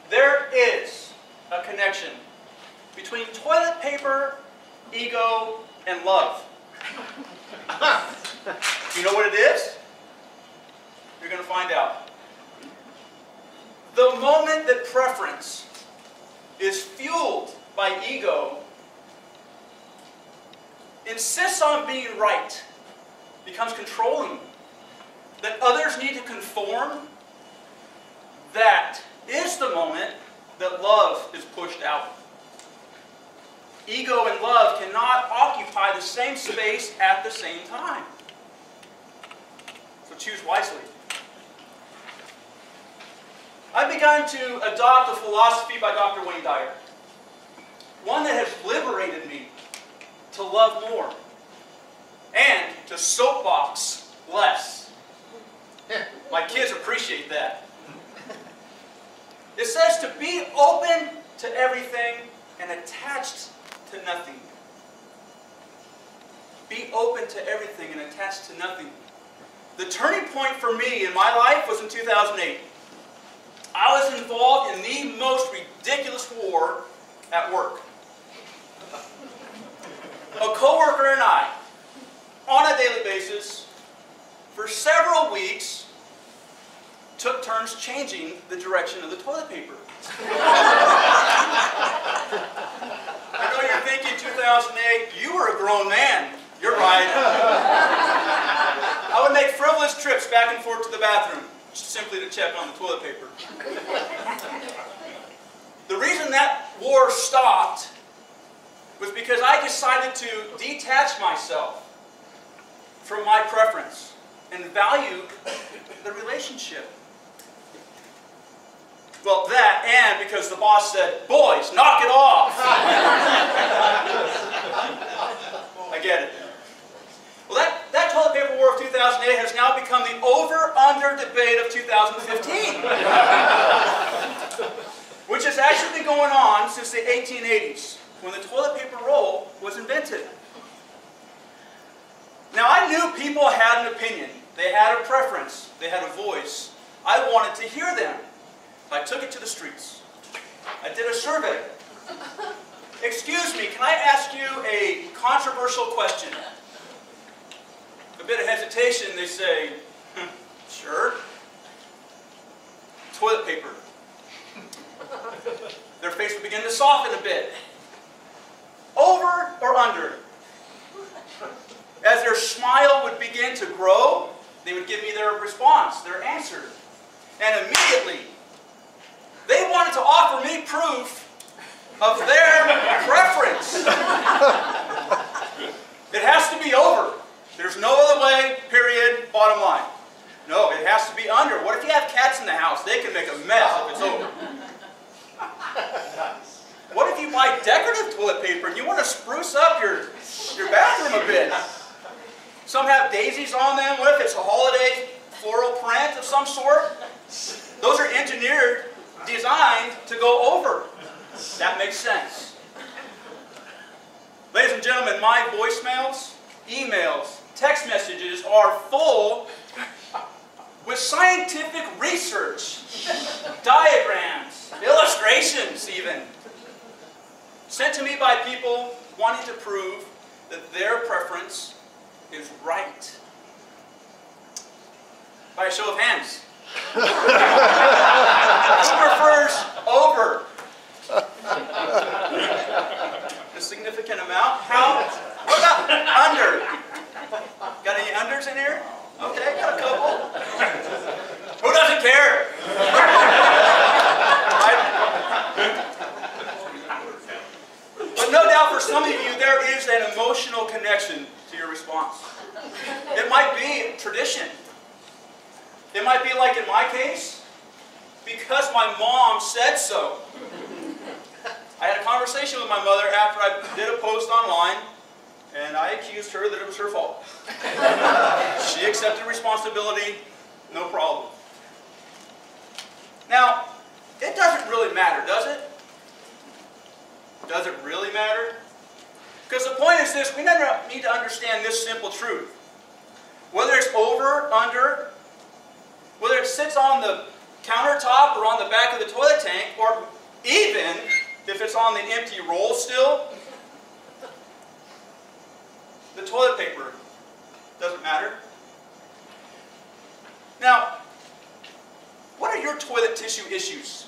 There is a connection between toilet paper, ego, and love. You know what it is? You're going to find out. The moment that preference is fueled by ego, insists on being right, becomes controlling, that others need to conform, that is the moment that love is pushed out. Ego and love cannot occupy the same space at the same time. So choose wisely. I've begun to adopt a philosophy by Dr. Wayne Dyer. One that has liberated me to love more and to soapbox less. My kids appreciate that. It says to be open to everything and attached to nothing. Be open to everything and attached to nothing. The turning point for me in my life was in 2008. I was involved in the most ridiculous war at work. A coworker and I, on a daily basis, for several weeks, took turns changing the direction of the toilet paper. I know you're thinking 2008, you were a grown man. You're right. I would make frivolous trips back and forth to the bathroom, simply to check on the toilet paper. The reason that war stopped was because I decided to detach myself from my preference and value the relationship. Well, that and because the boss said, "Boys, knock it off." I get it. Well, that toilet paper war of 2008 has now become the over-under debate of 2015. Which has actually been going on since the 1880s, when the toilet paper roll was invented. Now, I knew people had an opinion. They had a preference. They had a voice. I wanted to hear them. I took it to the streets. I did a survey. Excuse me, can I ask you a controversial question? A bit of hesitation, they say, sure. Toilet paper. Their face would begin to soften a bit. Over or under? As their smile would begin to grow, they would give me their response, their answer. And immediately, they wanted to offer me proof of their preference. It has to be over. There's no other way, period, bottom line. No, it has to be under. What if you have cats in the house? They can make a mess if it's over. What if you buy decorative toilet paper and you want to spruce up your bathroom a bit? Some have daisies on them. What if it's a holiday floral print of some sort? Those are engineered, designed to go over. That makes sense. Ladies and gentlemen, my voicemails, emails, text messages are full with scientific research, diagrams, illustrations even, sent to me by people wanting to prove that their preference is right. By a show of hands. Who prefers over? A significant amount. What about under? Got any unders in here? Okay, got a couple. Who doesn't care? But no doubt for some of you there is an emotional connection to your response. It might be tradition. It might be like in my case, because my mom said so. I had a conversation with my mother after I did a post online, and I accused her that it was her fault. She accepted responsibility, no problem. Now, it doesn't really matter, does it? Does it really matter? Because the point is this, we need to understand this simple truth. Whether it's over, under, whether it sits on the countertop or on the back of the toilet tank, or even if it's on the empty roll still, the toilet paper doesn't matter. Now, what are your toilet tissue issues?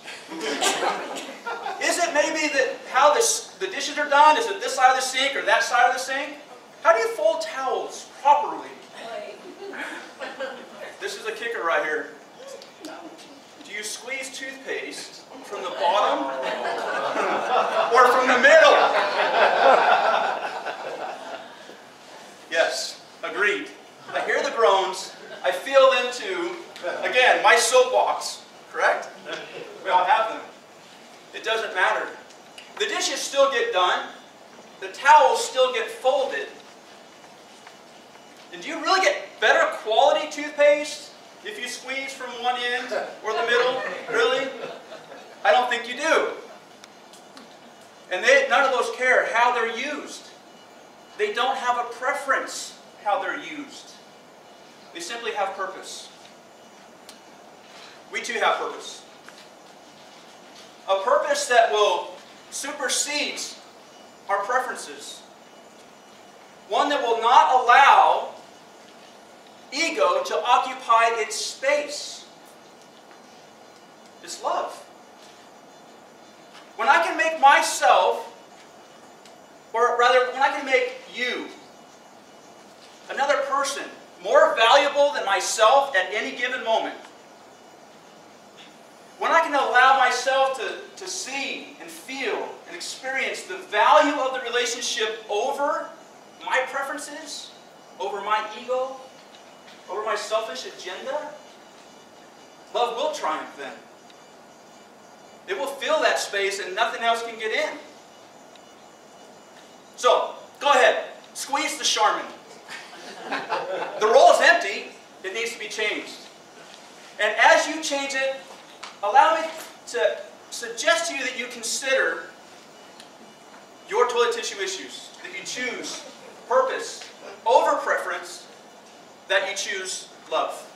Is it maybe that how the dishes are done? Is it this side of the sink or that side of the sink? How do you fold towels properly? This is a kicker right here. Do you squeeze toothpaste from the bottom or from the middle? Yes, agreed. I hear the groans. I feel them too. Again, my soapbox, correct? We all have them. It doesn't matter. The dishes still get done. The towels still get folded. And do you really get better quality toothpaste if you squeeze from one end or the middle? Really? I don't think you do. And none of those care how they're used. They don't have a preference how they're used. They simply have purpose. We too have purpose. A purpose that will supersede our preferences. One that will not allow ego to occupy its space. It's love. When I can make myself, or rather, when I can make you, another person, more valuable than myself at any given moment. When I can allow myself to see and feel and experience the value of the relationship over my preferences, over my ego, over my selfish agenda, love will triumph then. It will fill that space and nothing else can get in. So, go ahead, squeeze the Charmin. The roll is empty, it needs to be changed. And as you change it, allow me to suggest to you that you consider your toilet tissue issues, that you choose purpose over preference, that you choose love.